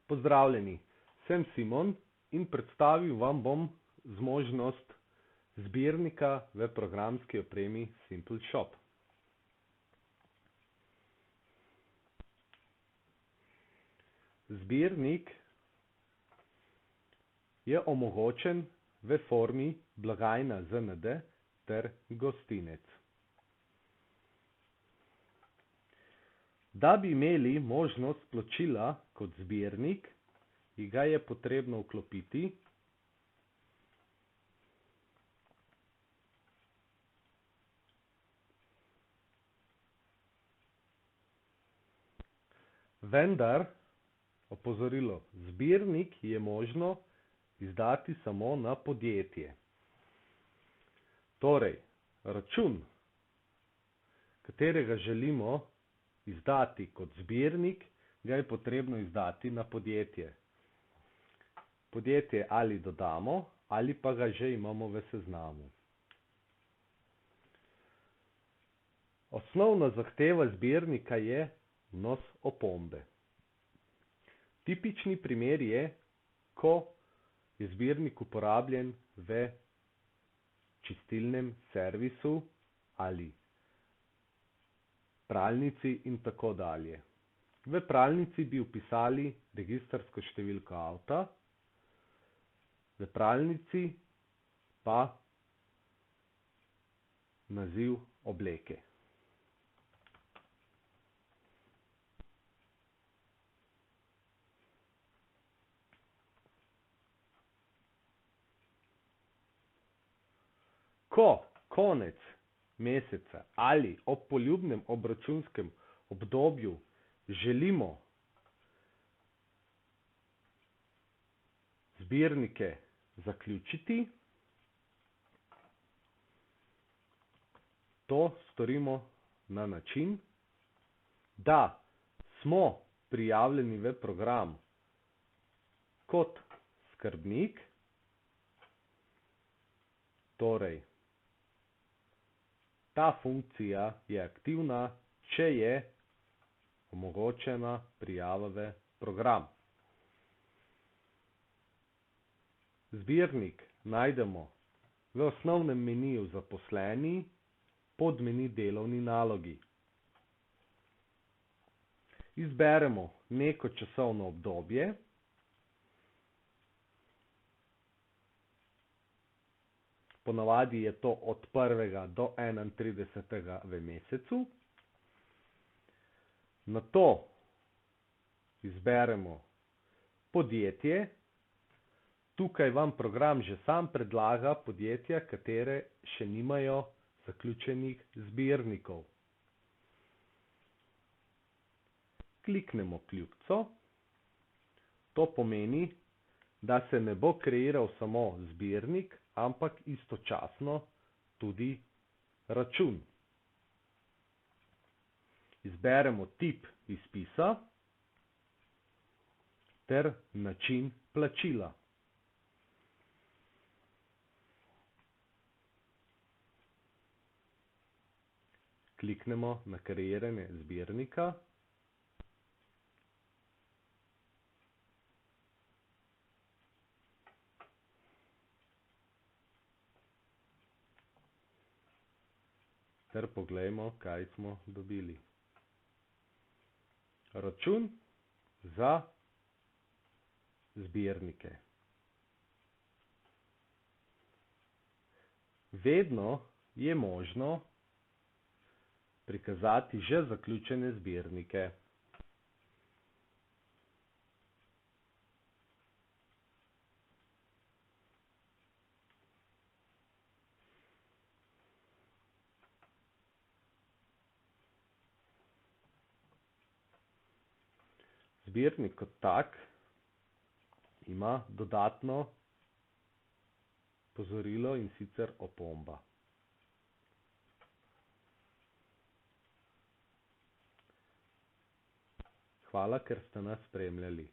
Pozdravljeni, sem Simon in predstavil vam bom zmožnost zbirnika v programski opremi Simple Shop. Zbirnik je omogočen v formi blagajna ZND ter gostinec. Da bi imeli možnost plačila kot zbirnik, ga je potrebno vklopiti vendar, opozorilo, zbirnik je možno izdati samo na podjetje. Torej, račun, katerega želimo izdati kot zbirnik, ga je potrebno izdati na podjetje. Podjetje ali dodamo, ali pa ga že imamo v seznamu. Osnovna zahteva zbirnika je vnos opombe. Tipični primer je, ko je zbirnik uporabljen v čistilnem servisu ali pralnici in tako dalje. V pralnici bi vpisali registrsko številko avta, v pralnici pa naziv obleke. Ko konec meseca ali ob poljubnem obračunskem obdobju želimo zbirnike zaključiti, to storimo na način, da smo prijavljeni v program kot skrbnik, torej ta funkcija je aktivna, če je omogočena prijava v program. Zbirnik najdemo v osnovnem meniju zaposleni, podmeni delovni nalogi. Izberemo neko časovno obdobje, ponavadi je to od 1. do 31. v mesecu. Nato izberemo podjetje. Tukaj vam program že sam predlaga podjetja, katere še nimajo zaključenih zbirnikov. Kliknemo kljukico. To pomeni, da se ne bo kreiral samo zbirnik, ampak istočasno tudi račun. Izberemo tip izpisa ter način plačila. Kliknemo na kreiranje zbirnika. Ter poglejmo, kaj smo dobili. Račun za zbirnike. Vedno je možno prikazati že zaključene zbirnike. Zbirnik kot tak ima dodatno opozorilo, in sicer opomba. Hvala, ker ste nas spremljali.